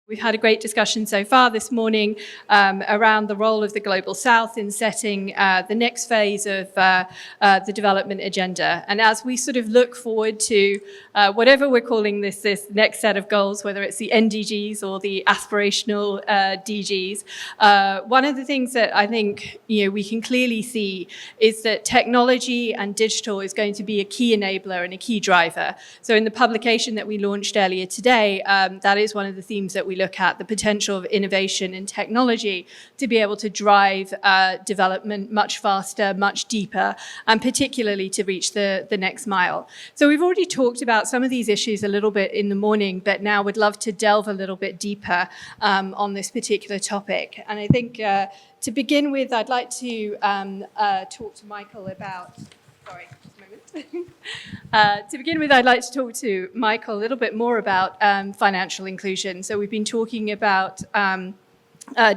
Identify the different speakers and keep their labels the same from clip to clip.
Speaker 1: We've had a great discussion so far this morning around the role of the Global South in setting the next phase of the development agenda. And as we sort of look forward to whatever we're calling this next set of goals, whether it's the NDGs or the aspirational DGs, one of the things that I think we can clearly see is that technology and digital is going to be a key enabler and a key driver. So in the publication that we launched earlier today, that is one of the themes that we look at, the potential of innovation in technology to be able to drive development much faster, much deeper, and particularly to reach the next mile. So we've already talked about some of these issues a little bit in the morning, but now would love to delve a little bit deeper on this particular topic. And I think to begin with, I'd like to talk to Michael about, sorry. To begin with, I'd like to talk to Michael a little bit more about financial inclusion. So we've been talking about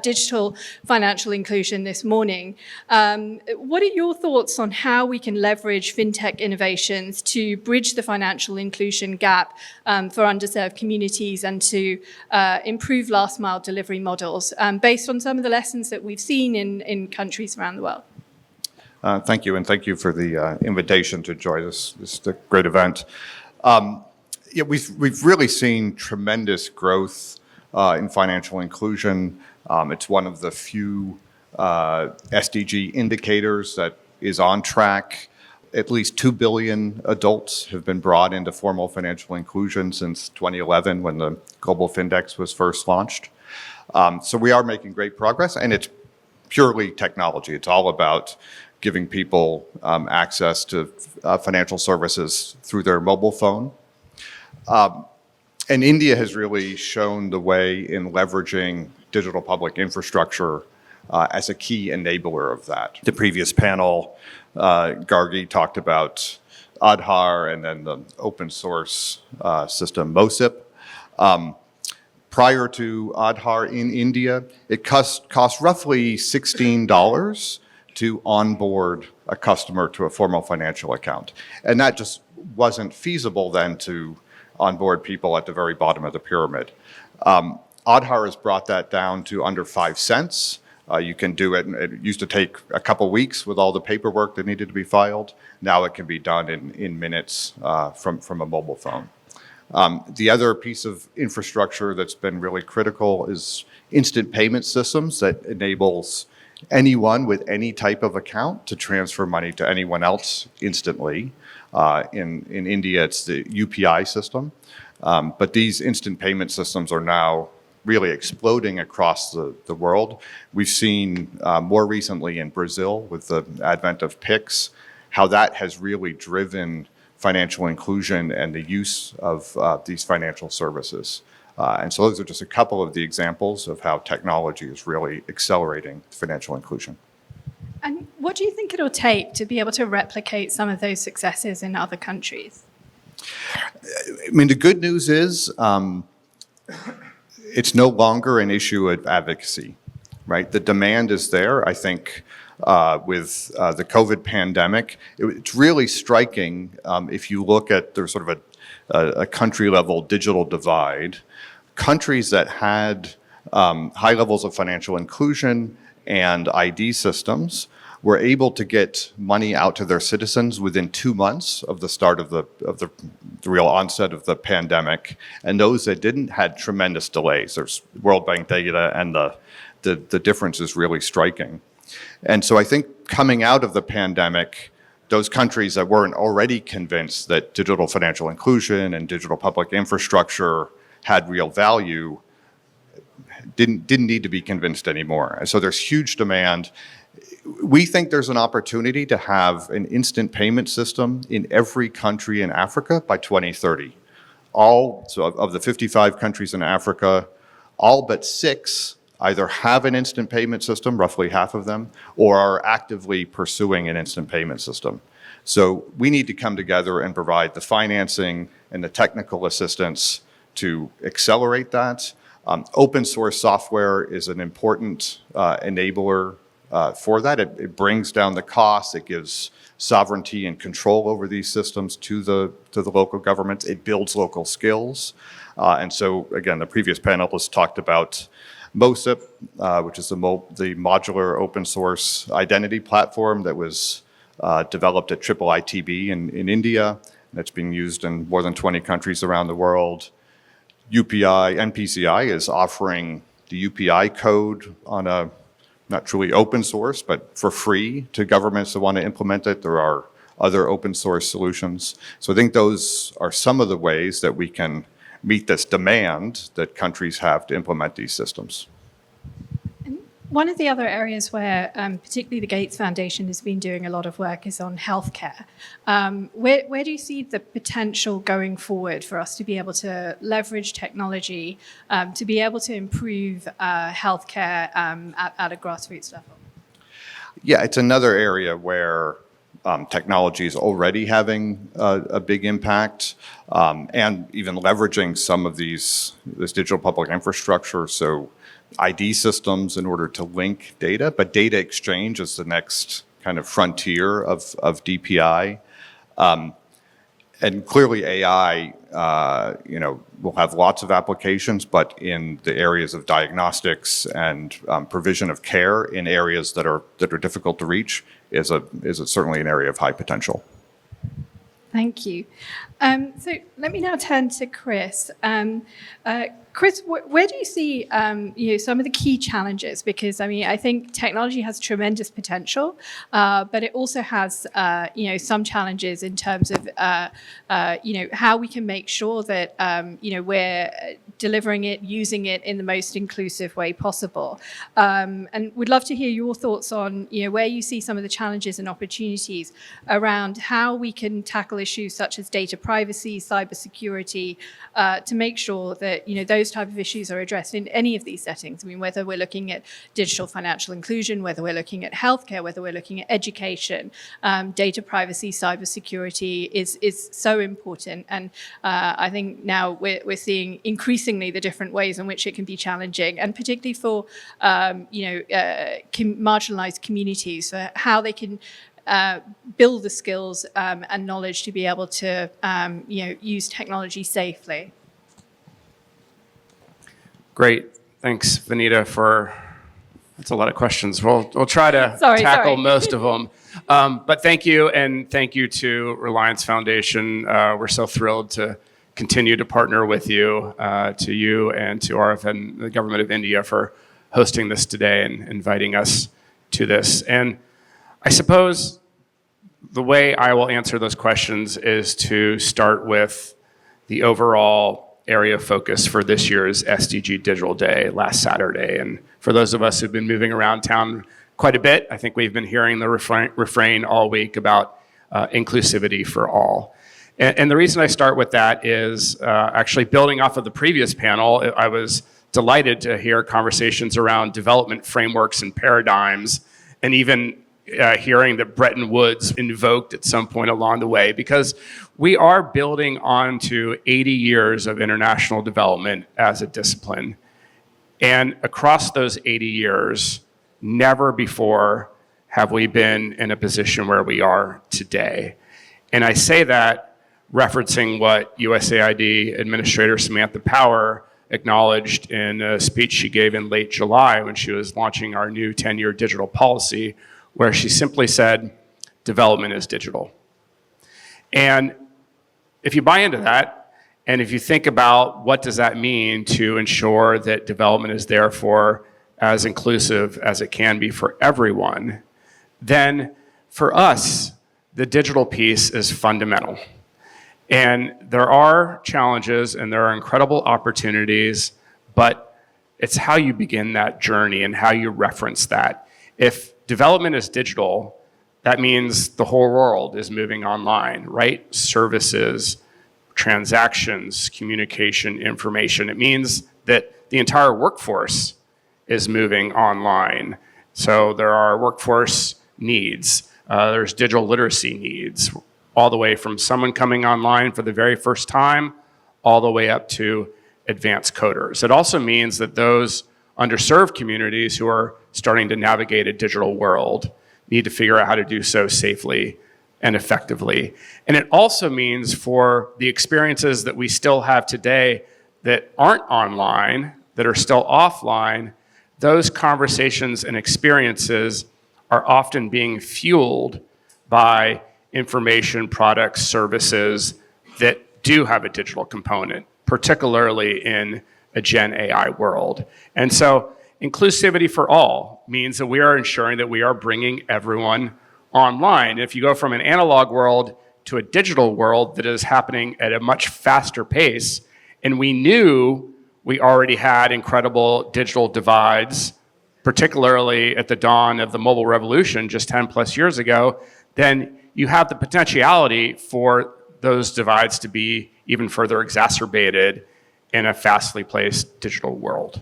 Speaker 1: digital financial inclusion this morning. What are your thoughts on how we can leverage fintech innovations to bridge the financial inclusion gap for underserved communities and to improve last mile delivery models based on some of the lessons that we've seen in countries around the world?
Speaker 2: Thank you, and thank you for the invitation to join this great event. We've really seen tremendous growth in financial inclusion. It's one of the few SDG indicators that is on track. At least 2 billion adults have been brought into formal financial inclusion since 2011 when the Global Findex was first launched. So we are making great progress, and it's purely technology. It's all about giving people access to financial services through their mobile phone. And India has really shown the way in leveraging digital public infrastructure as a key enabler of that. The previous panel, Gargi talked about Aadhaar and then the open source system MOSIP. Prior to Aadhaar in India, it cost roughly $16 to onboard a customer to a formal financial account. And that just wasn't feasible then to onboard people at the very bottom of the pyramid. Aadhaar has brought that down to under 5 cents. You can do it, it used to take a couple weeks with all the paperwork that needed to be filed. Now it can be done in minutes from a mobile phone. The other piece of infrastructure that's been really critical is instant payment systems that enables anyone with any type of account to transfer money to anyone else instantly. In India, it's the UPI system. But these instant payment systems are now really exploding across the world. We've seen more recently in Brazil with the advent of Pix, how that has really driven financial inclusion and the use of these financial services. And so those are just a couple of the examples of how technology is really accelerating financial inclusion.
Speaker 1: And what do you think it'll take to be able to replicate some of those successes in other countries?
Speaker 2: I mean, the good news is it's no longer an issue of advocacy, right? The demand is there. I think with the COVID pandemic, it's really striking if you look at there's sort of a country level digital divide. Countries that had high levels of financial inclusion and ID systems were able to get money out to their citizens within 2 months of the start of the real onset of the pandemic. And those that didn't had tremendous delays. There's World Bank data, and the difference is really striking. And so I think coming out of the pandemic, those countries that weren't already convinced that digital financial inclusion and digital public infrastructure had real value didn't need to be convinced anymore. And so there's huge demand. We think there's an opportunity to have an instant payment system in every country in Africa by 2030. So of the 55 countries in Africa, all but 6 either have an instant payment system, roughly half of them, or are actively pursuing an instant payment system. So we need to come together and provide the financing and the technical assistance to accelerate that. Open source software is an important enabler for that. It brings down the costs. It gives sovereignty and control over these systems to the local governments. It builds local skills. And so, again, the previous panelists talked about MOSIP, which is the modular open source identity platform that was developed at IIITB in India. That's being used in more than 20 countries around the world. NPCI is offering the UPI code on a not truly open source, but for free to governments that want to implement it. There are other open source solutions. So I think those are some of the ways that we can meet this demand that countries have to implement these systems.
Speaker 1: One of the other areas where particularly the Gates Foundation has been doing a lot of work is on healthcare. Where do you see the potential going forward for us to be able to leverage technology to be able to improve healthcare at a grassroots level?
Speaker 2: Yeah, it's another area where technology is already having a big impact, and even leveraging some of this digital public infrastructure. So ID systems in order to link data, but data exchange is the next kind of frontier of DPI. And clearly AI, will have lots of applications, but in the areas of diagnostics and provision of care in areas that are difficult to reach is certainly an area of high potential.
Speaker 1: Thank you. So let me now turn to Chris. Chris, where do you see some of the key challenges? Because I think technology has tremendous potential, but it also has some challenges in terms of how we can make sure that we're delivering it, using it in the most inclusive way possible. And we'd love to hear your thoughts on where you see some of the challenges and opportunities around how we can tackle issues such as data privacy, cybersecurity, to make sure that those type of issues are addressed in any of these settings. Whether we're looking at digital financial inclusion, whether we're looking at healthcare, whether we're looking at education, data privacy, cybersecurity is so important. And I think now we're seeing increasingly the different ways in which it can be challenging, and particularly for marginalized communities, how they can build the skills and knowledge to be able to use technology safely.
Speaker 3: Great. Thanks, Vanita, that's a lot of questions. We'll try to tackle most of them. But thank you, and thank you to Reliance Foundation. We're so thrilled to continue to partner with you, to you and to RFN, the government of India, for hosting this today and inviting us to this. And I suppose the way I will answer those questions is to start with the overall area of focus for this year's SDG Digital Day last Saturday. And for those of us who've been moving around town quite a bit, I think we've been hearing the refrain all week about inclusivity for all. And the reason I start with that is actually building off of the previous panel. I was delighted to hear conversations around development frameworks and paradigms, and even hearing that Bretton Woods invoked at some point along the way, because we are building onto 80 years of international development as a discipline. And across those 80 years, never before have we been in a position where we are today. And I say that referencing what USAID Administrator Samantha Power acknowledged in a speech she gave in late July when she was launching our new 10-year digital policy, where she simply said, development is digital. And if you buy into that, and if you think about what does that mean to ensure that development is therefore as inclusive as it can be for everyone, then for us, the digital piece is fundamental. And there are challenges and there are incredible opportunities, but it's how you begin that journey and how you reference that. If development is digital, that means the whole world is moving online, right? Services, transactions, communication, information. It means that the entire workforce is moving online. So there are workforce needs. There's digital literacy needs, all the way from someone coming online for the very first time, all the way up to advanced coders. It also means that those underserved communities who are starting to navigate a digital world need to figure out how to do so safely and effectively. And it also means for the experiences that we still have today that aren't online, that are still offline, those conversations and experiences are often being fueled by information, products, services that do have a digital component, particularly in a Gen AI world. And so inclusivity for all means that we are ensuring that we are bringing everyone online. If you go from an analog world to a digital world that is happening at a much faster pace, and we knew we already had incredible digital divides, particularly at the dawn of the mobile revolution just 10 plus years ago, then you have the potentiality for those divides to be even further exacerbated in a fastly paced digital world.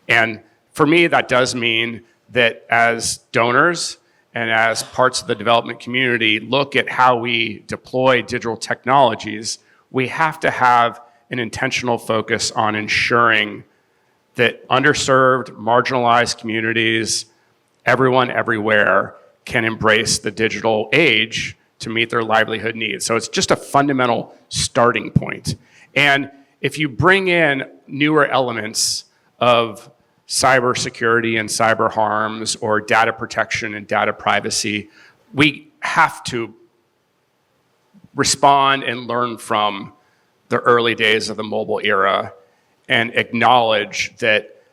Speaker 3: And for me, that does mean that as donors and as parts of the development community look at how we deploy digital technologies, we have to have an intentional focus on ensuring that underserved, marginalized communities, everyone everywhere, can embrace the digital age to meet their livelihood needs. So it's just a fundamental starting point. And if you bring in newer elements of cybersecurity and cyber harms or data protection and data privacy, we have to respond and learn from the early days of the mobile era and acknowledge that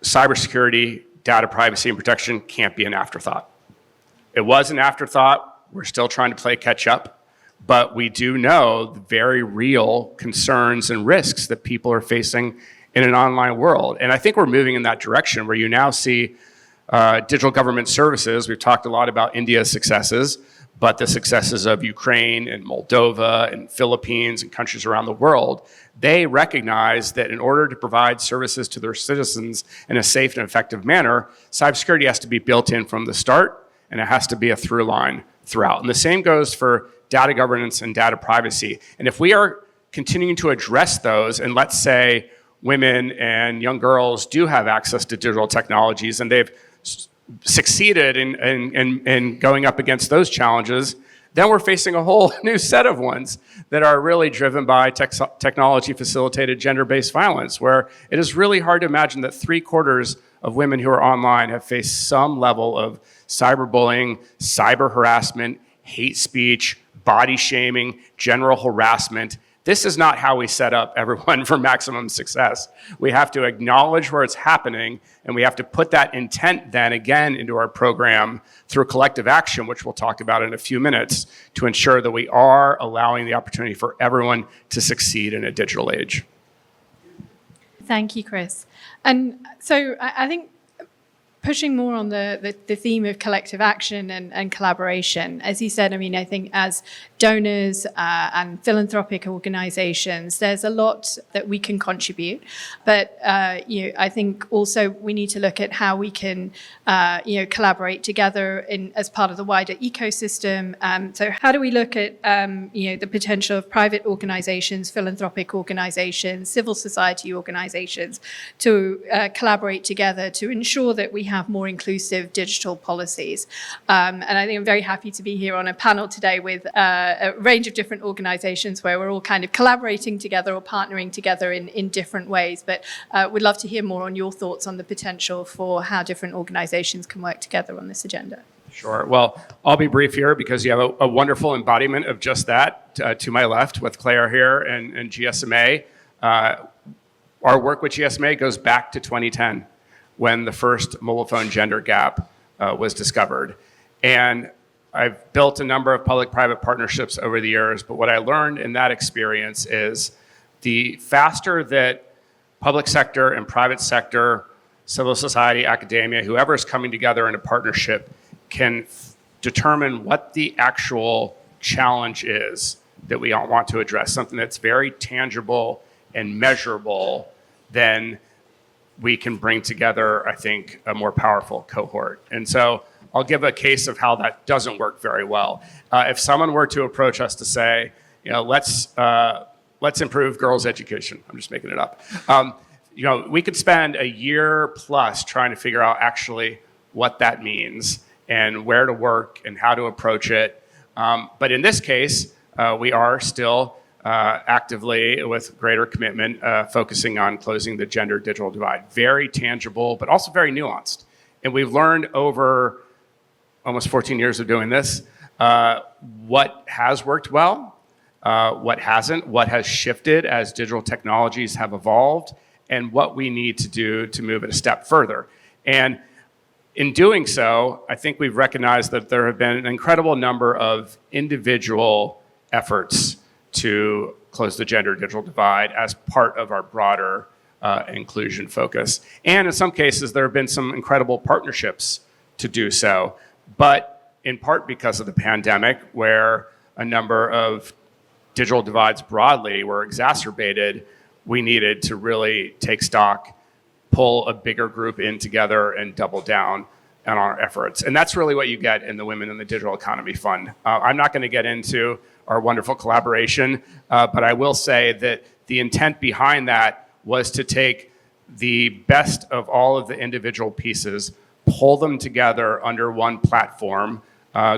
Speaker 3: cybersecurity, data privacy, and protection can't be an afterthought. It was an afterthought. We're still trying to play catch up, but we do know the very real concerns and risks that people are facing in an online world. And I think we're moving in that direction where you now see digital government services. We've talked a lot about India's successes, but the successes of Ukraine and Moldova and Philippines and countries around the world, they recognize that in order to provide services to their citizens in a safe and effective manner, cybersecurity has to be built in from the start, and it has to be a through line throughout. And the same goes for data governance and data privacy. And if we are continuing to address those, and let's say women and young girls do have access to digital technologies and they've succeeded in going up against those challenges, then we're facing a whole new set of ones that are really driven by technology-facilitated gender-based violence, where it is really hard to imagine that 3/4 of women who are online have faced some level of cyberbullying, cyber harassment, hate speech, body shaming, general harassment. This is not how we set up everyone for maximum success. We have to acknowledge where it's happening, and we have to put that intent then again into our program through collective action, which we'll talk about in a few minutes, to ensure that we are allowing the opportunity for everyone to succeed in a digital age.
Speaker 1: Thank you, Chris. And so I think pushing more on the theme of collective action and collaboration, as you said, I mean, I think as donors and philanthropic organizations, there's a lot that we can contribute. But, I think also we need to look at how we can, collaborate together as part of the wider ecosystem. So how do we look at, the potential of private organizations, philanthropic organizations, civil society organizations to collaborate together to ensure that we have more inclusive digital policies. And I think I'm very happy to be here on a panel today with a range of different organizations where we're all kind of collaborating together or partnering together in different ways. But we'd love to hear more on your thoughts on the potential for how different organizations can work together on this agenda.
Speaker 3: Sure. Well, I'll be brief here because you have a wonderful embodiment of just that to my left with Claire here and GSMA. Our work with GSMA goes back to 2010 when the first mobile phone gender gap was discovered. And I've built a number of public-private partnerships over the years, but what I learned in that experience is the faster that public sector and private sector, civil society, academia, whoever is coming together in a partnership can determine what the actual challenge is that we all want to address, something that's very tangible and measurable, then we can bring together, I think, a more powerful cohort. And so I'll give a case of how that doesn't work very well. If someone were to approach us to say, let's improve girls' education. I'm just making it up. we could spend a year plus trying to figure out actually what that means and where to work and how to approach it. But in this case, we are still actively, with greater commitment, focusing on closing the gender digital divide. Very tangible, but also very nuanced. And we've learned over almost 14 years of doing this, what has worked well, what hasn't, what has shifted as digital technologies have evolved, and what we need to do to move it a step further. And in doing so, I think we've recognized that there have been an incredible number of individual efforts to close the gender digital divide as part of our broader inclusion focus. And in some cases, there have been some incredible partnerships to do so, but in part because of the pandemic, where a number of digital divides broadly were exacerbated, we needed to really take stock, pull a bigger group in together, and double down on our efforts. And that's really what you get in the Women in the Digital Economy Fund. I'm not going to get into our wonderful collaboration, but I will say that the intent behind that was to take the best of all of the individual pieces, pull them together under one platform.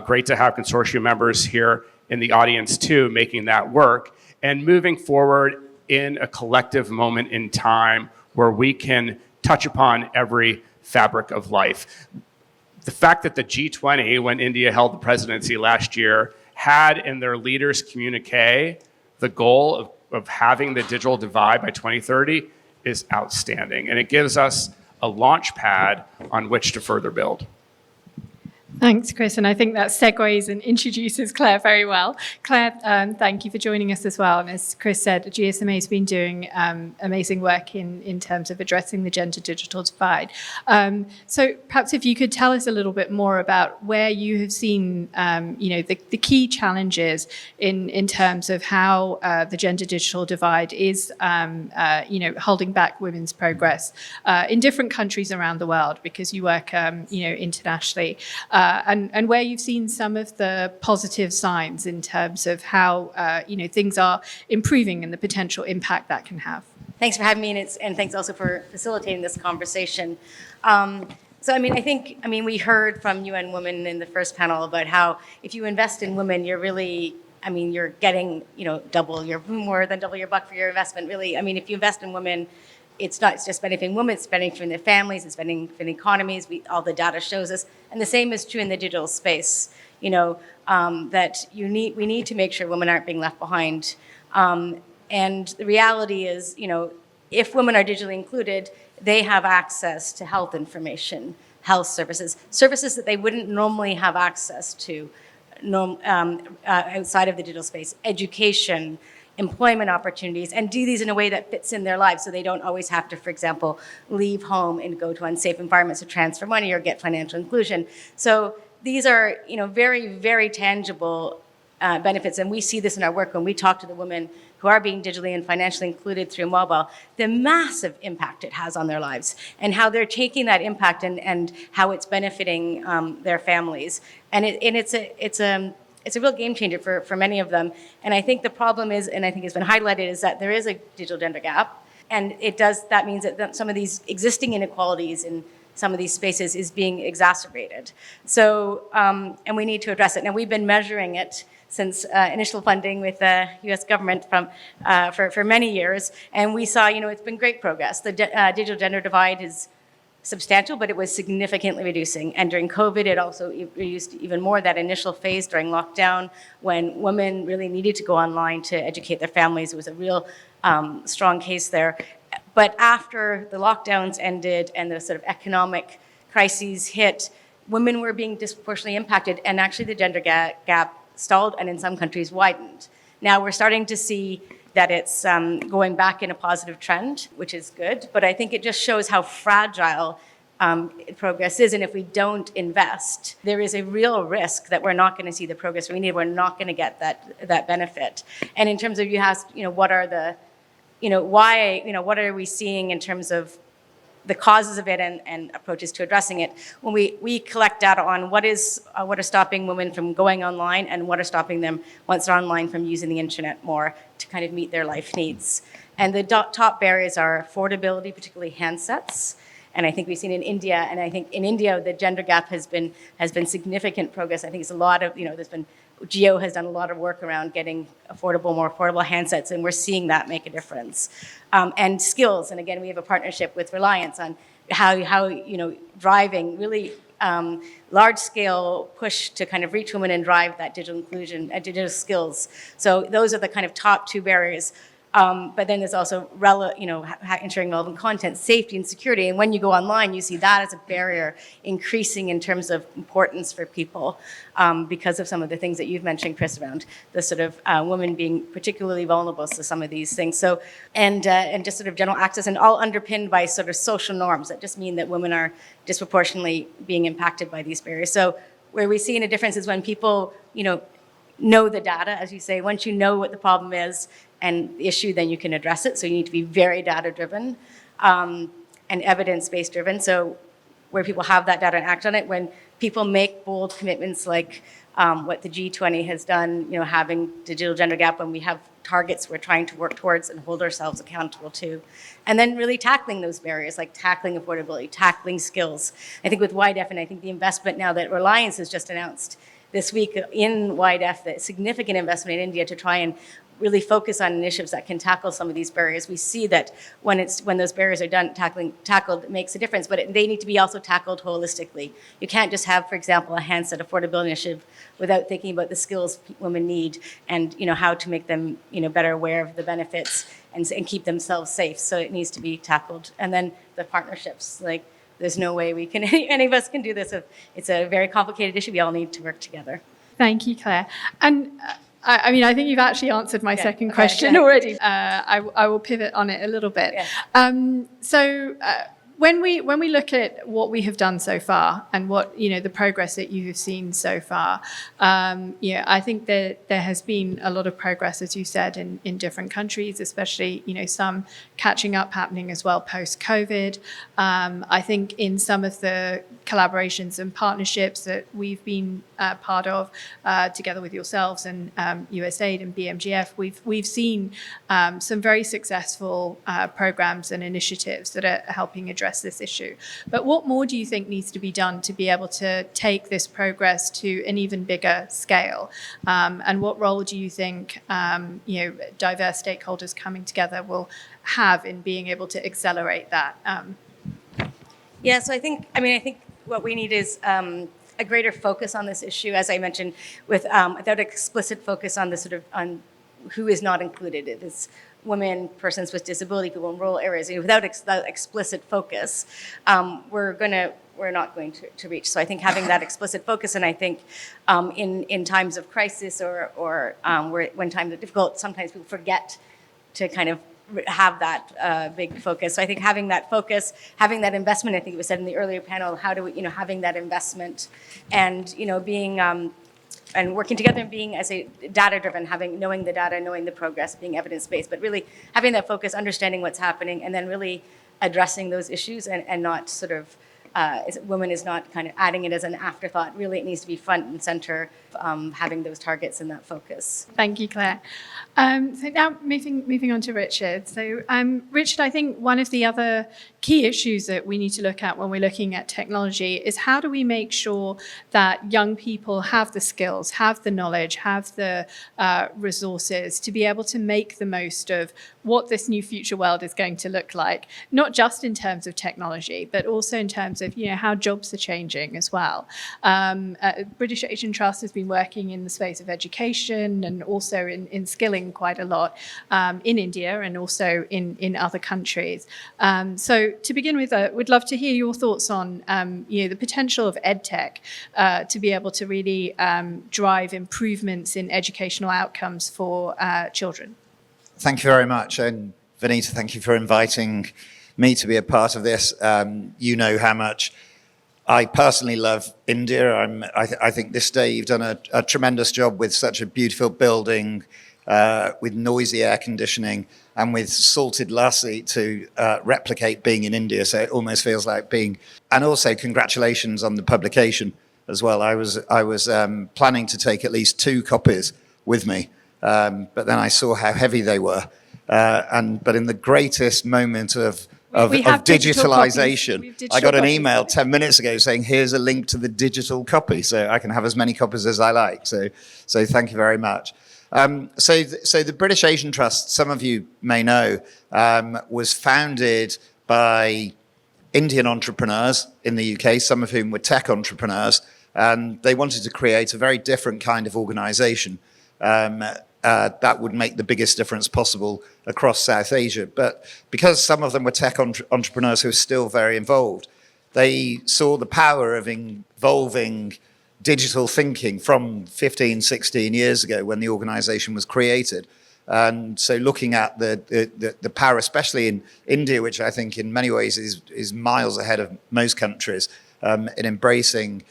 Speaker 3: Great to have consortium members here in the audience too, making that work, and moving forward in a collective moment in time where we can touch upon every fabric of life. The fact that the G20, when India held the presidency last year, had in their leaders' communique the goal of having the digital divide by 2030 is outstanding. And it gives us a launch pad on which to further build.
Speaker 1: Thanks, Chris. And I think that segues and introduces Claire very well. Claire, thank you for joining us as well. And as Chris said, GSMA has been doing amazing work in terms of addressing the gender digital divide. So perhaps if you could tell us a little bit more about where you have seen, the key challenges in terms of how the gender digital divide is, holding back women's progress in different countries around the world, because you work, internationally. And where you've seen some of the positive signs in terms of how things are improving and the potential impact that can have.
Speaker 4: Thanks for having me, and thanks also for facilitating this conversation. We heard from UN Women in the first panel about how if you invest in women, you're really, you're getting, more than double your buck for your investment. Really, if you invest in women, it's not just benefiting women, it's benefiting their families, it's benefiting economies. All the data shows us. And the same is true in the digital space, that we need to make sure women aren't being left behind. And the reality is, if women are digitally included, they have access to health information, health services that they wouldn't normally have access to outside of the digital space, education, employment opportunities, and do these in a way that fits in their lives, so they don't always have to, for example, leave home and go to unsafe environments to transfer money or get financial inclusion. So these are, very, very tangible benefits, and we see this in our work when we talk to the women who are being digitally and financially included through mobile, the massive impact it has on their lives, and how they're taking that impact and how it's benefiting their families. And it's a real game changer for many of them. And I think the problem is, and I think it's been highlighted, is that there is a digital gender gap. And that means that some of these existing inequalities in some of these spaces is being exacerbated. So, and we need to address it. Now, we've been measuring it since initial funding with the US government for many years. And we saw, it's been great progress. The digital gender divide is substantial, but it was significantly reducing. And during COVID, it also reduced even more. That initial phase during lockdown, when women really needed to go online to educate their families, it was a real strong case there. But after the lockdowns ended and the sort of economic crises hit, women were being disproportionately impacted, and actually the gender gap stalled and in some countries widened. Now we're starting to see that it's going back in a positive trend, which is good, but I think it just shows how fragile progress is, and if we don't invest, there is a real risk that we're not going to see the progress we need. We're not going to get that benefit. And in terms of, you asked, what are the, what are we seeing in terms of the causes of it and approaches to addressing it. When we collect data on what are stopping women from going online and what are stopping them once they're online from using the internet more to kind of meet their life needs. And the top barriers are affordability, particularly handsets. And I think we've seen in India, and I think in India the gender gap has been significant progress. I think it's a lot of, Geo has done a lot of work around getting more affordable handsets, and we're seeing that make a difference. And skills, and again, we have a partnership with Reliance on how driving really large-scale push to kind of reach women and drive that digital inclusion, digital skills. So those are the kind of top two barriers. But then there's also ensuring relevant content, safety and security. And when you go online, you see that as a barrier increasing in terms of importance for people because of some of the things that you've mentioned, Chris, around the sort of women being particularly vulnerable to some of these things. So, and just sort of general access, and all underpinned by sort of social norms that just mean that women are disproportionately being impacted by these barriers. So where we see a difference is when people, know the data, as you say. Once you know what the problem is and the issue, then you can address it. So you need to be very data-driven and evidence-based driven. So where people have that data and act on it, when people make bold commitments like what the G20 has done, having digital gender gap, when we have targets we're trying to work towards and hold ourselves accountable to. And then really tackling those barriers, like tackling affordability, tackling skills. I think with YDF, and I think the investment now that Reliance has just announced this week in YDF, the significant investment in India to try and really focus on initiatives that can tackle some of these barriers. We see that when those barriers are tackled, it makes a difference, but they need to be also tackled holistically. You can't just have, for example, a handset affordability initiative without thinking about the skills women need and how to make them better aware of the benefits and keep themselves safe. So it needs to be tackled. And then the partnerships, there's no way any of us can do this. It's a very complicated issue. We all need to work together.
Speaker 1: Thank you, Claire. And I think you've actually answered my second question already. I will pivot on it a little bit. Yeah. When we look at what we have done so far and what the progress that you have seen so far, I think that there has been a lot of progress, as you said, in different countries, especially some catching up happening as well post-COVID. I think in some of the collaborations and partnerships that we've been part of, together with yourselves and USAID and BMGF, we've seen some very successful programs and initiatives that are helping address this issue. But what more do you think needs to be done to be able to take this progress to an even bigger scale? And what role do you think diverse stakeholders coming together will have in being able to accelerate that?
Speaker 4: Yeah, so I think what we need is a greater focus on this issue, as I mentioned, without explicit focus on on who is not included. It is women, persons with disability, people in rural areas. Without explicit focus, we're not going to reach. So I think having that explicit focus, and I think in times of crisis or when times are difficult, sometimes people forget to kind of have that big focus. So I think having that focus, having that investment, I think it was said in the earlier panel, how do we, having that investment and, being, and working together and being as a data-driven, knowing the data, knowing the progress, being evidence-based, but really having that focus, understanding what's happening, and then really addressing those issues and not sort of, women is not kind of adding it as an afterthought. Really, it needs to be front and center, having those targets and that focus.
Speaker 1: Thank you, Claire. So now moving on to Richard. So Richard, I think one of the other key issues that we need to look at when we're looking at technology is how do we make sure that young people have the skills, have the knowledge, have the resources to be able to make the most of what this new future world is going to look like, not just in terms of technology, but also in terms of how jobs are changing as well. British Asian Trust has been working in the space of education and also in skilling quite a lot in India and also in other countries. So to begin with, we'd love to hear your thoughts on the potential of EdTech to be able to really drive improvements in educational outcomes for children.
Speaker 5: Thank you very much. And Vanita, thank you for inviting me to be a part of this. You know how much I personally love India. I think this day you've done a tremendous job with such a beautiful building, with noisy air conditioning and with salted lassi to replicate being in India. So it almost feels like being, and also congratulations on the publication as well. I was planning to take at least 2 copies with me, but then I saw how heavy they were. But in the greatest moment of digitalization, I got an email 10 minutes ago saying, here's a link to the digital copy, so I can have as many copies as I like. So thank you very much. So the British Asian Trust, some of you may know, was founded by Indian entrepreneurs in the UK, some of whom were tech entrepreneurs, and they wanted to create a very different kind of organization that would make the biggest difference possible across South Asia. But because some of them were tech entrepreneurs who were still very involved, they saw the power of involving digital thinking from 15, 16 years ago when the organization was created. And so looking at the power, especially in India, which I think in many ways is miles ahead of most countries in embracing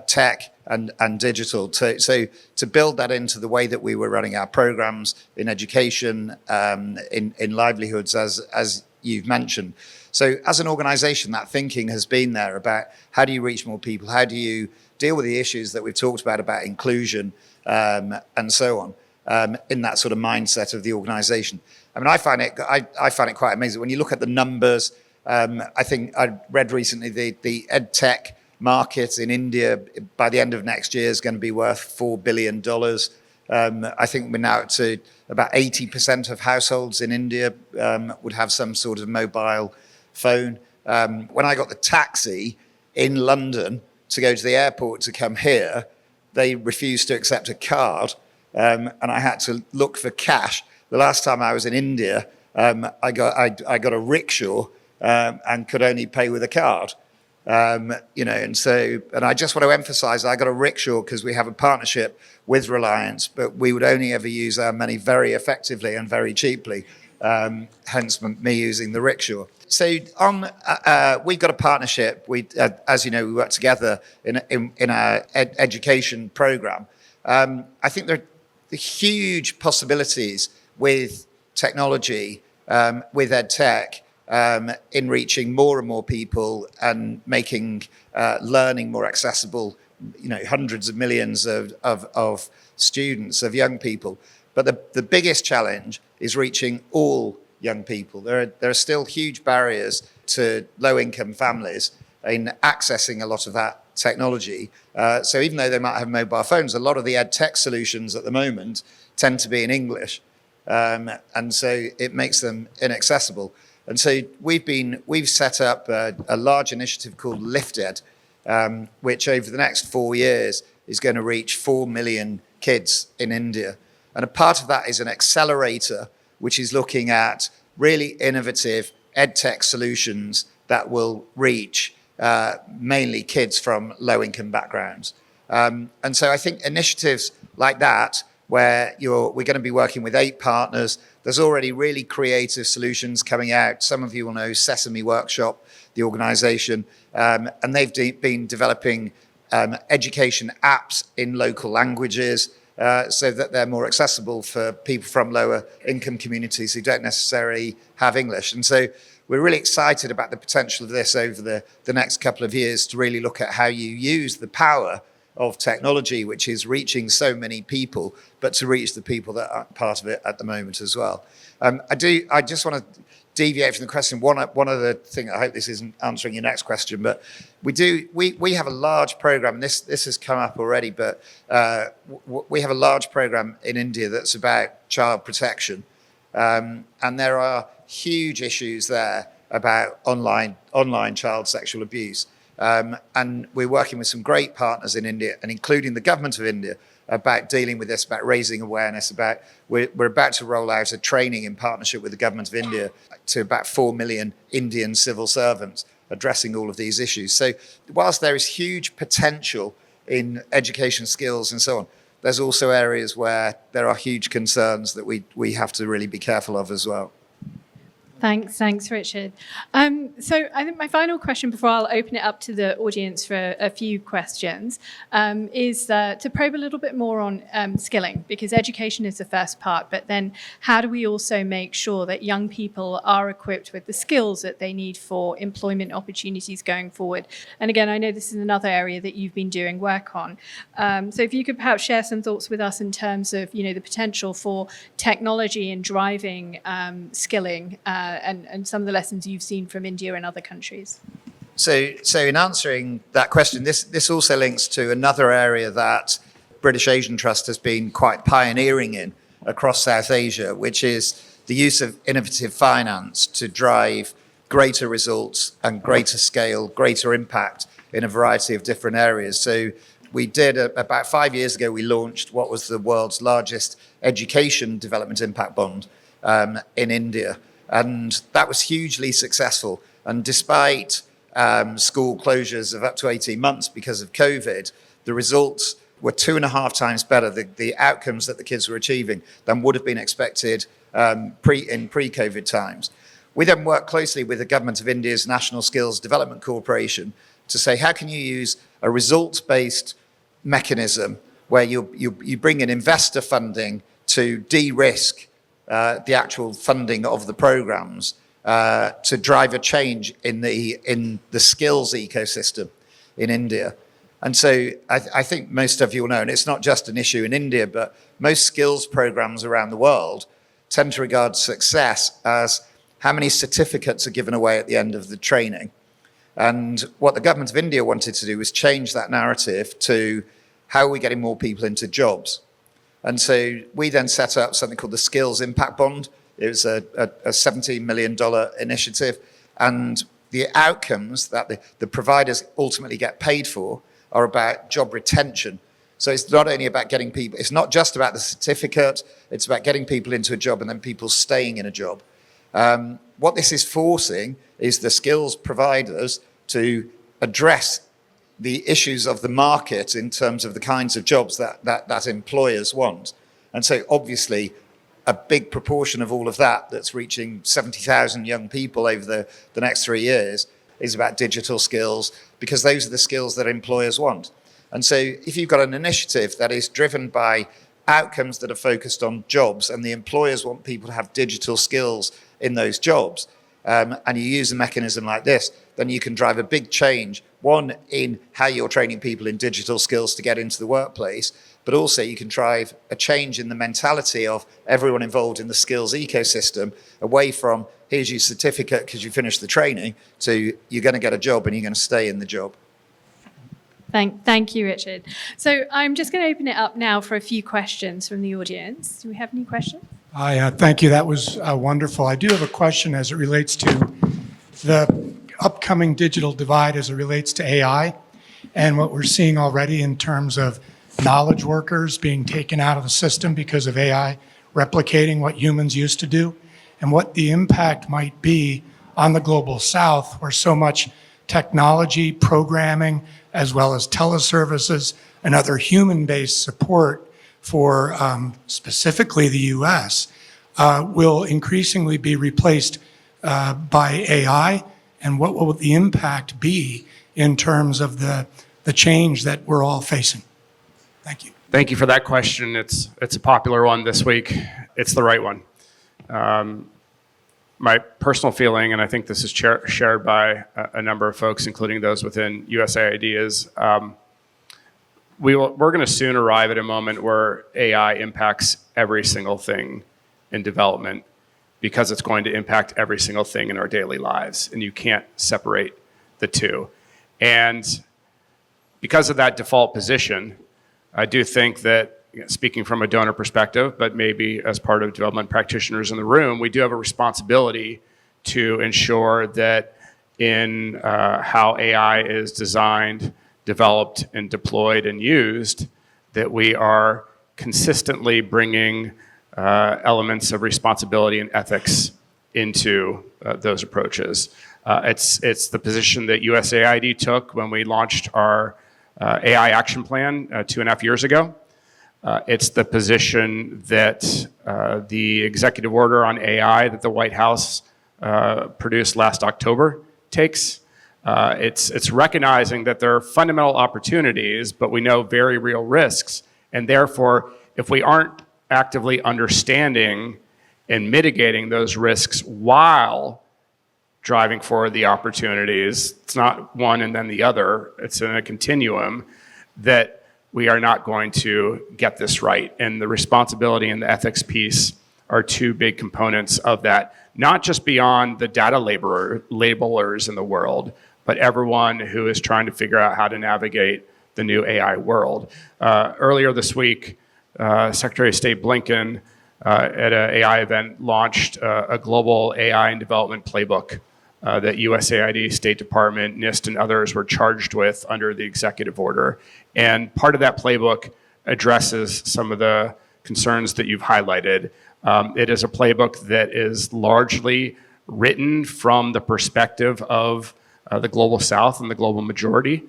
Speaker 5: tech and digital. So to build that into the way that we were running our programs in education, in livelihoods, as you've mentioned. So as an organization, that thinking has been there about how do you reach more people? How do you deal with the issues that we've talked about inclusion and so on, in that sort of mindset of the organization. I mean, I find it quite amazing. When you look at the numbers, I think I read recently the ed tech market in India by the end of next year is going to be worth $4 billion. I think we're now up to about 80% of households in India would have some sort of mobile phone. When I got the taxi in London to go to the airport to come here, they refused to accept a card, and I had to look for cash. The last time I was in India, I got a rickshaw and could only pay with a card. And I just want to emphasize, I got a rickshaw because we have a partnership with Reliance, but we would only ever use our money very effectively and very cheaply, hence me using the rickshaw. So we've got a partnership. As you know, we work together in our education program. I think there are huge possibilities with technology, with ed tech, in reaching more and more people and making learning more accessible. Hundreds of millions of students, of young people. But the biggest challenge is reaching all young people. There are still huge barriers to low-income families in accessing a lot of that technology. So even though they might have mobile phones, a lot of the ed tech solutions at the moment tend to be in English. And so it makes them inaccessible. And so we've set up a large initiative called LiftEd, which over the next 4 years is going to reach 4 million kids in India. And a part of that is an accelerator, which is looking at really innovative edtech solutions that will reach mainly kids from low-income backgrounds. And so I think initiatives like that, where we're going to be working with 8 partners. There's already really creative solutions coming out. Some of you will know Sesame Workshop, the organization, and they've been developing education apps in local languages so that they're more accessible for people from lower income communities who don't necessarily have English. And so we're really excited about the potential of this over the next couple of years to really look at how you use the power of technology, which is reaching so many people, but to reach the people that are part of it at the moment as well. I just want to deviate from the question. One other thing, I hope this isn't answering your next question, but we have a large program, and this has come up already, but we have a large program in India that's about child protection. And there are huge issues there about online child sexual abuse. And we're working with some great partners in India, and including the government of India, about dealing with this, about raising awareness, we're about to roll out a training in partnership with the government of India to about 4 million Indian civil servants addressing all of these issues. So whilst there is huge potential in education skills and so on, there's also areas where there are huge concerns that we have to really be careful of as well.
Speaker 1: Thanks, Richard. So I think my final question before I'll open it up to the audience for a few questions is to probe a little bit more on skilling, because education is the first part, but then how do we also make sure that young people are equipped with the skills that they need for employment opportunities going forward? And again, I know this is another area that you've been doing work on. So if you could perhaps share some thoughts with us in terms of, the potential for technology in driving skilling and some of the lessons you've seen from India and other countries.
Speaker 5: So in answering that question, this also links to another area that British Asian Trust has been quite pioneering in across South Asia, which is the use of innovative finance to drive greater results and greater scale, greater impact in a variety of different areas. So we did, about 5 years ago, we launched what was the world's largest education development impact bond in India. And that was hugely successful. And despite school closures of up to 18 months because of COVID, the results were 2.5 times better, the outcomes that the kids were achieving, than would have been expected in pre-COVID times. We then worked closely with the government of India's National Skills Development Corporation to say, how can you use a results-based mechanism where you bring in investor funding to de-risk the actual funding of the programs to drive a change in the skills ecosystem in India. And so I think most of you will know, and it's not just an issue in India, but most skills programs around the world tend to regard success as how many certificates are given away at the end of the training. And what the government of India wanted to do was change that narrative to how are we getting more people into jobs. And so we then set up something called the Skills Impact Bond. It was a $17 million initiative. And the outcomes that the providers ultimately get paid for are about job retention. So it's not only about getting people, it's not just about the certificate, it's about getting people into a job and then people staying in a job. What this is forcing is the skills providers to address the issues of the market in terms of the kinds of jobs that employers want. And so obviously a big proportion of all of that's reaching 70,000 young people over the next 3 years is about digital skills, because those are the skills that employers want. And so if you've got an initiative that is driven by outcomes that are focused on jobs and the employers want people to have digital skills in those jobs, and you use a mechanism like this, then you can drive a big change, one, in how you're training people in digital skills to get into the workplace, but also you can drive a change in the mentality of everyone involved in the skills ecosystem away from here's your certificate because you finished the training to you're going to get a job and you're going to stay in the job.
Speaker 1: Thank you, Richard. So I'm just going to open it up now for a few questions from the audience. Do we have any questions?
Speaker 6: Hi, thank you. That was wonderful. I do have a question as it relates to the upcoming digital divide as it relates to AI and what we're seeing already in terms of knowledge workers being taken out of the system because of AI replicating what humans used to do, and what the impact might be on the global south, where so much technology, programming, as well as teleservices and other human-based support for specifically the US will increasingly be replaced by AI, and what will the impact be in terms of the change that we're all facing? Thank you.
Speaker 3: Thank you for that question. It's a popular one this week. It's the right one. My personal feeling, and I think this is shared by a number of folks, including those within USAID, is we're going to soon arrive at a moment where AI impacts every single thing in development, because it's going to impact every single thing in our daily lives, and you can't separate the two. And because of that default position, I do think that, speaking from a donor perspective, but maybe as part of development practitioners in the room, we do have a responsibility to ensure that in how AI is designed, developed, and deployed and used, that we are consistently bringing elements of responsibility and ethics into those approaches. It's the position that USAID took when we launched our AI action plan 2.5 years ago. It's the position that the executive order on AI that the White House produced last October takes. It's recognizing that there are fundamental opportunities, but we know very real risks. And therefore, if we aren't actively understanding and mitigating those risks while driving forward the opportunities, it's not one and then the other, it's in a continuum, that we are not going to get this right. And the responsibility and the ethics piece are two big components of that, not just beyond the data labelers in the world, but everyone who is trying to figure out how to navigate the new AI world. Earlier this week, Secretary of State Blinken at an AI event launched a global AI and development playbook that USAID, State Department, NIST, and others were charged with under the executive order. And part of that playbook addresses some of the concerns that you've highlighted. It is a playbook that is largely written from the perspective of the Global South and the global majority.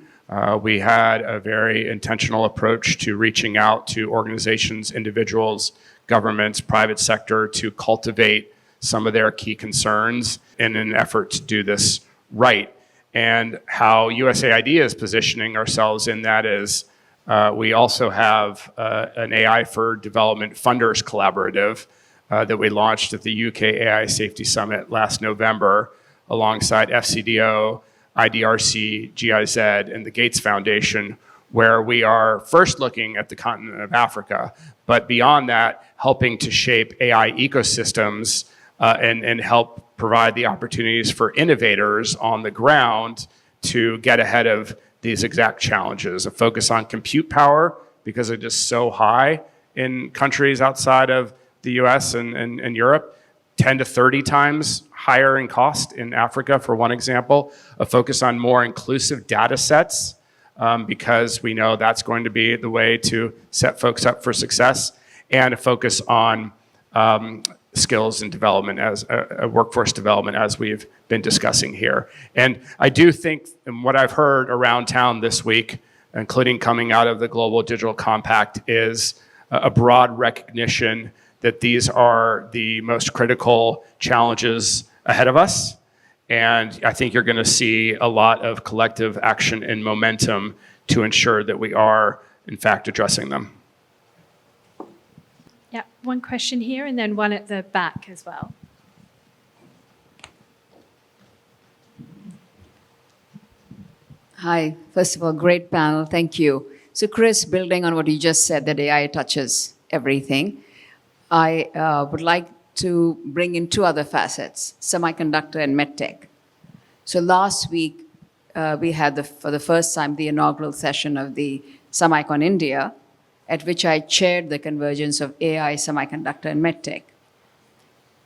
Speaker 3: We had a very intentional approach to reaching out to organizations, individuals, governments, private sector to cultivate some of their key concerns in an effort to do this right. And how USAID is positioning ourselves in that is we also have an AI for Development Funders Collaborative that we launched at the UK AI Safety Summit last November alongside FCDO, IDRC, GIZ, and the Gates Foundation, where we are first looking at the continent of Africa, but beyond that, helping to shape AI ecosystems and help provide the opportunities for innovators on the ground to get ahead of these exact challenges. A focus on compute power, because it is so high in countries outside of the US and Europe, 10 to 30 times higher in cost in Africa, for one example. A focus on more inclusive data sets, because we know that's going to be the way to set folks up for success, and a focus on skills and development as workforce development, as we've been discussing here. And I do think, and what I've heard around town this week, including coming out of the Global Digital Compact, is a broad recognition that these are the most critical challenges ahead of us. And I think you're going to see a lot of collective action and momentum to ensure that we are, in fact, addressing them.
Speaker 1: Yeah, one question here and then one at the back as well.
Speaker 7: Hi, first of all, great panel, thank you. So Chris, building on what you just said, that AI touches everything, I would like to bring in two other facets, semiconductor and medtech. So last week, we had, for the first time, the inaugural session of the SemiCon India, at which I chaired the convergence of AI, semiconductor, and medtech.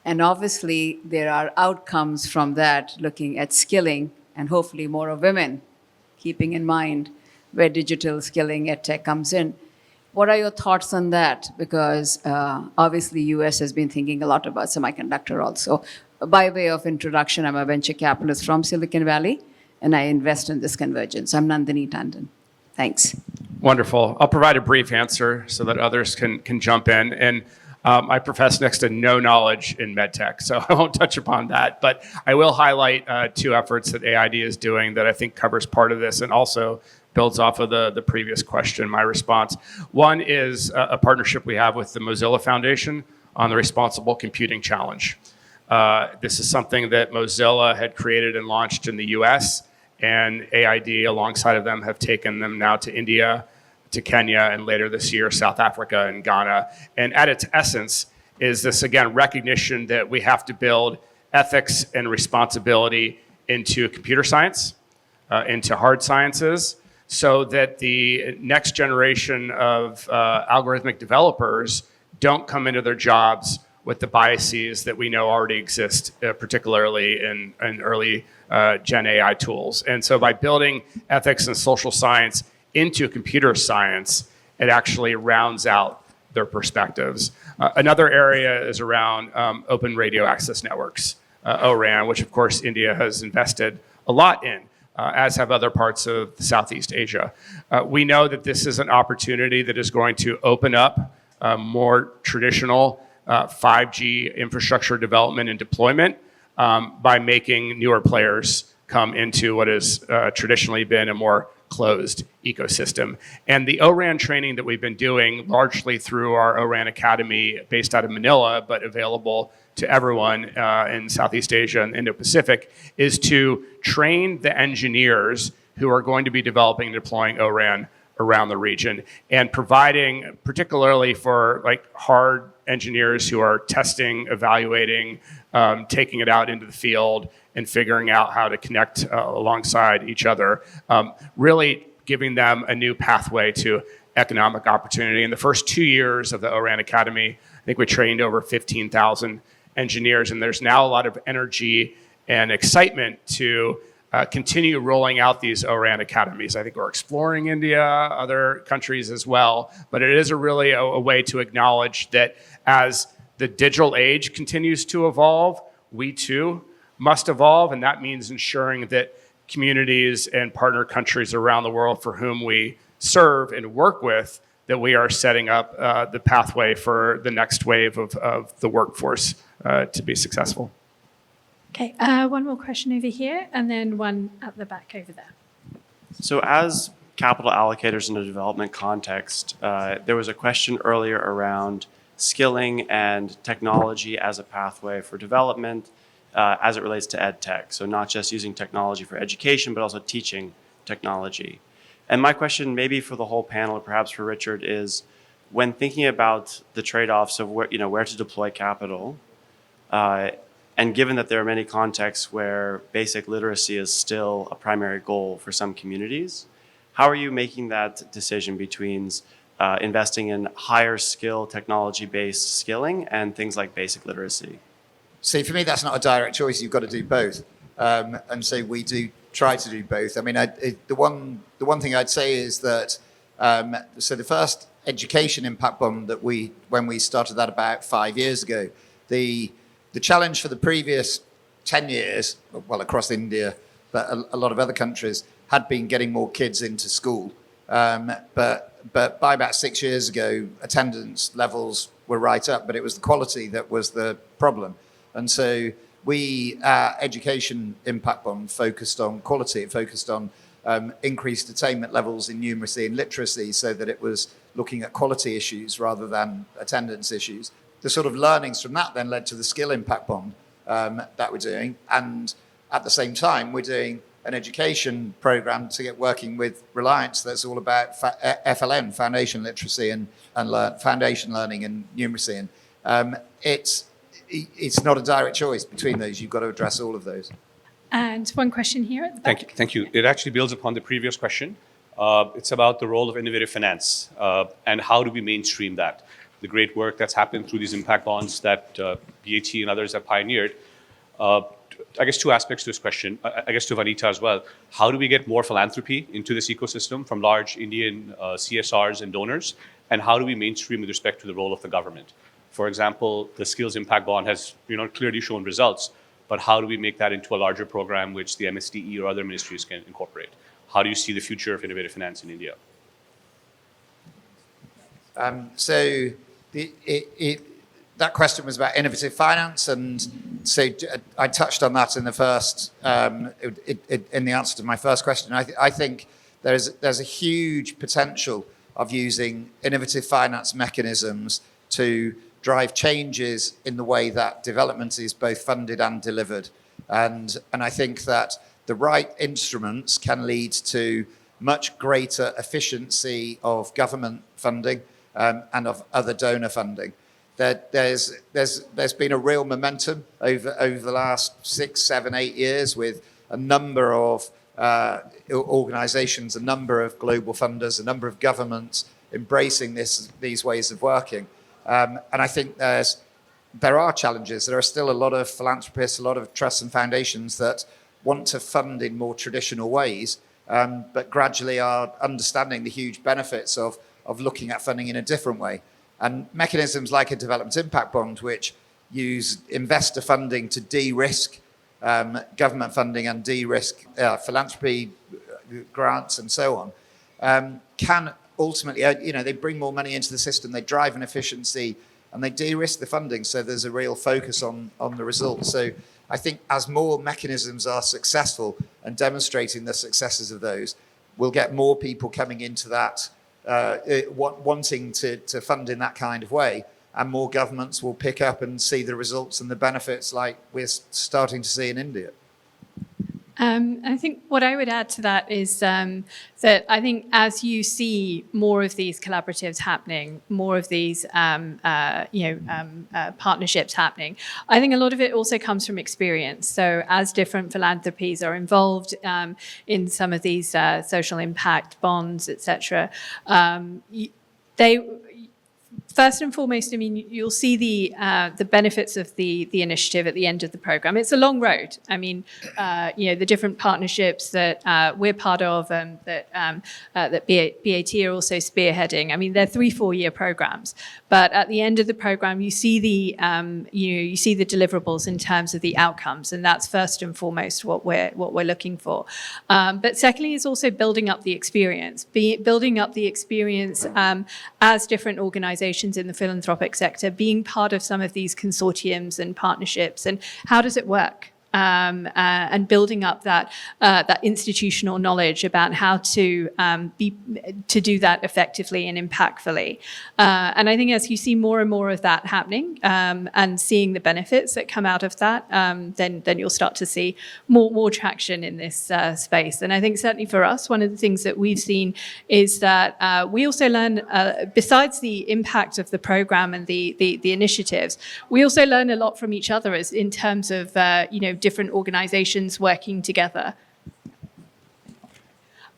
Speaker 7: And obviously, there are outcomes from that looking at skilling and hopefully more of women, keeping in mind where digital skilling, edtech comes in. What are your thoughts on that? Because obviously, US has been thinking a lot about semiconductor also. By way of introduction, I'm a venture capitalist from Silicon Valley, and I invest in this convergence. I'm Nandini Tandon. Thanks.
Speaker 3: Wonderful. I'll provide a brief answer so that others can jump in. And I profess next to no knowledge in medtech, so I won't touch upon that. But I will highlight two efforts that AID is doing that I think covers part of this and also builds off of the previous question, my response. One is a partnership we have with the Mozilla Foundation on the Responsible Computing Challenge. This is something that Mozilla had created and launched in the US, and AID alongside of them have taken them now to India, to Kenya, and later this year, South Africa and Ghana. And at its essence is this, again, recognition that we have to build ethics and responsibility into computer science, into hard sciences, so that the next generation of algorithmic developers don't come into their jobs with the biases that we know already exist, particularly in early Gen AI tools. And so by building ethics and social science into computer science, it actually rounds out their perspectives. Another area is around open radio access networks, ORAN, which of course India has invested a lot in, as have other parts of Southeast Asia. We know that this is an opportunity that is going to open up more traditional 5G infrastructure development and deployment by making newer players come into what has traditionally been a more closed ecosystem. And the ORAN training that we've been doing largely through our ORAN Academy based out of Manila, but available to everyone in Southeast Asia and Indo-Pacific, is to train the engineers who are going to be developing and deploying ORAN around the region, and providing, particularly for like hard engineers who are testing, evaluating, taking it out into the field and figuring out how to connect alongside each other, really giving them a new pathway to economic opportunity. In the first 2 years of the ORAN Academy, I think we trained over 15,000 engineers, and there's now a lot of energy and excitement to continue rolling out these ORAN academies. I think we're exploring India, other countries as well, but it is really a way to acknowledge that as the digital age continues to evolve, we too must evolve, and that means ensuring that communities and partner countries around the world for whom we serve and work with, that we are setting up the pathway for the next wave of the workforce to be successful.
Speaker 1: Okay, one more question over here, and then one at the back over there.
Speaker 8: So as capital allocators in a development context, there was a question earlier around skilling and technology as a pathway for development as it relates to ed tech. So not just using technology for education, but also teaching technology. And my question maybe for the whole panel, or perhaps for Richard, is when thinking about the trade-offs of where to deploy capital, and given that there are many contexts where basic literacy is still a primary goal for some communities, how are you making that decision between investing in higher skill technology-based skilling and things like basic literacy?
Speaker 5: See, for me, that's not a direct choice. You've got to do both. And so we do try to do both. I mean, the one thing I'd say is that, so the first education impact bond that when we started that about 5 years ago, the challenge for the previous 10 years, well, across India, but a lot of other countries, had been getting more kids into school. But by about 6 years ago, attendance levels were right up, but it was the quality that was the problem. And so our education impact bond focused on quality. It focused on increased attainment levels in numeracy and literacy, so that it was looking at quality issues rather than attendance issues. The sort of learnings from that then led to the skill impact bond that we're doing. And at the same time, we're doing an education program to get working with Reliance that's all about FLN, foundation literacy and foundation learning and numeracy. And it's not a direct choice between those. You've got to address all of those.
Speaker 1: And one question here at the back.
Speaker 9: Thank you. It actually builds upon the previous question. It's about the role of innovative finance and how do we mainstream that. The great work that's happened through these impact bonds that BAT and others have pioneered. I guess two aspects to this question, I guess to Vanita as well. How do we get more philanthropy into this ecosystem from large Indian CSRs and donors? And how do we mainstream with respect to the role of the government? For example, the Skills Impact Bond has clearly shown results, but how do we make that into a larger program which the MSDE or other ministries can incorporate? How do you see the future of innovative finance in India?
Speaker 5: So that question was about innovative finance, and so I touched on that in the first, in the answer to my first question. I think there's a huge potential of using innovative finance mechanisms to drive changes in the way that development is both funded and delivered. And I think that the right instruments can lead to much greater efficiency of government funding and of other donor funding. There's been a real momentum over the last 6, 7, 8 years with a number of organizations, a number of global funders, a number of governments embracing these ways of working. And I think there are challenges. There are still a lot of philanthropists, a lot of trusts and foundations that want to fund in more traditional ways, but gradually are understanding the huge benefits of looking at funding in a different way. And mechanisms like a development impact bond, which use investor funding to de-risk government funding and de-risk philanthropy grants and so on, can ultimately, they bring more money into the system, they drive an efficiency, and they de-risk the funding, so there's a real focus on the results. So I think as more mechanisms are successful and demonstrating the successes of those, we'll get more people coming into that, wanting to fund in that kind of way, and more governments will pick up and see the results and the benefits like we're starting to see in India.
Speaker 1: I think what I would add to that is that I think as you see more of these collaboratives happening, more of these partnerships happening, I think a lot of it also comes from experience. So as different philanthropies are involved in some of these social impact bonds, etc., first and foremost, I mean, you'll see the benefits of the initiative at the end of the program. It's a long road. I mean, the different partnerships that we're part of and that BAT are also spearheading. I mean, they're 3-4 year programs, but at the end of the program, you see the you see the deliverables in terms of the outcomes, and that's first and foremost what we're looking for. But secondly, is also building up the experience, as different organisations in the philanthropic sector, being part of some of these consortiums and partnerships, and how does it work? And building up that institutional knowledge about how to do that effectively and impactfully. And I think as you see more and more of that happening and seeing the benefits that come out of that, then you'll start to see more traction in this space. And I think certainly for us, one of the things that we've seen is that we also learn, besides the impact of the program and the initiatives, we also learn a lot from each other in terms of different organizations working together.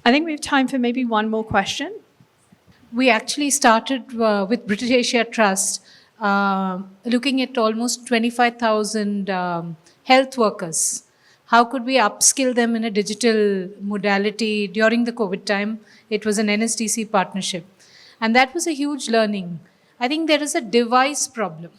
Speaker 1: I think we have time for maybe one more question.
Speaker 10: We actually started with British Asia Trust looking at almost 25,000 health workers. How could we upskill them in a digital modality during the COVID time? It was an NSDC partnership. And that was a huge learning. I think there is a device problem.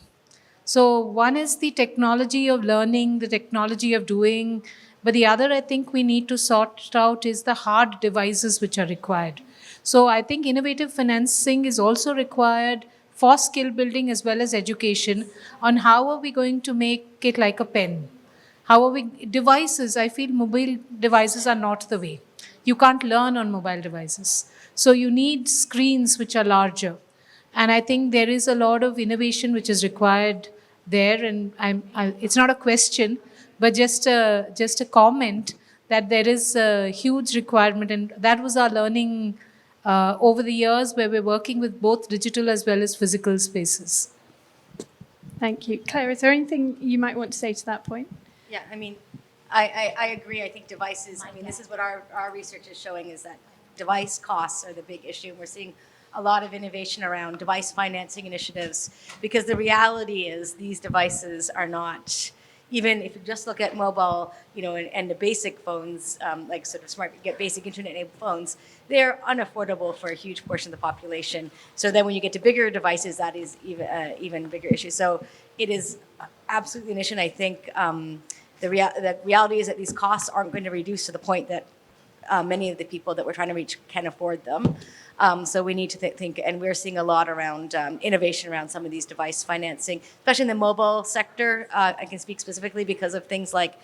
Speaker 10: So one is the technology of learning, the technology of doing, but the other I think we need to sort out is the hard devices which are required. So I think innovative financing is also required for skill building as well as education on how are we going to make it like a pen. Devices, I feel mobile devices are not the way. You can't learn on mobile devices. So you need screens which are larger. And I think there is a lot of innovation which is required there, and it's not a question, but just a comment that there is a huge requirement, and that was our learning over the years where we're working with both digital as well as physical spaces.
Speaker 1: Thank you. Claire, is there anything you might want to say to that point?
Speaker 4: Yeah, I mean, I agree. I think devices, I mean, this is what our research is showing, is that device costs are the big issue. And we're seeing a lot of innovation around device financing initiatives, because the reality is these devices are not, even if you just look at mobile, and the basic phones, like sort of smart, get basic internet-enabled phones, they're unaffordable for a huge portion of the population. So then when you get to bigger devices, that is even bigger issue. So it is absolutely an issue. And I think the reality is that these costs aren't going to reduce to the point that many of the people that we're trying to reach can afford them. So we need to think, and we're seeing a lot around innovation around some of these device financing, especially in the mobile sector. I can speak specifically because of things like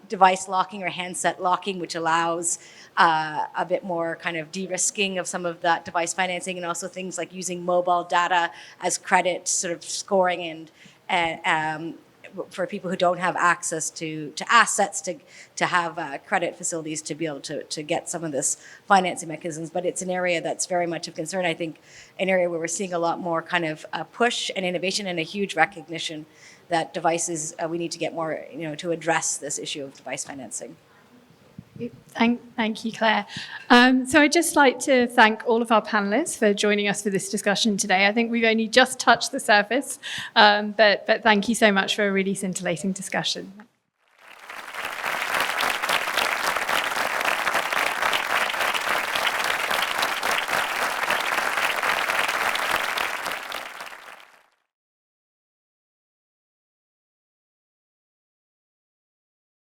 Speaker 4: device locking or handset locking, which allows a bit more kind of de-risking of some of that device financing, and also things like using mobile data as credit sort of scoring and for people who don't have access to assets to have credit facilities to be able to get some of this financing mechanisms. But it's an area that's very much of concern. I think an area where we're seeing a lot more kind of push and innovation and a huge recognition that devices, we need to get more, to address this issue of device financing.
Speaker 1: Thank you, Claire. So I'd just like to thank all of our panelists for joining us for this discussion today. I think we've only just touched the surface, but thank you so much for a really scintillating discussion.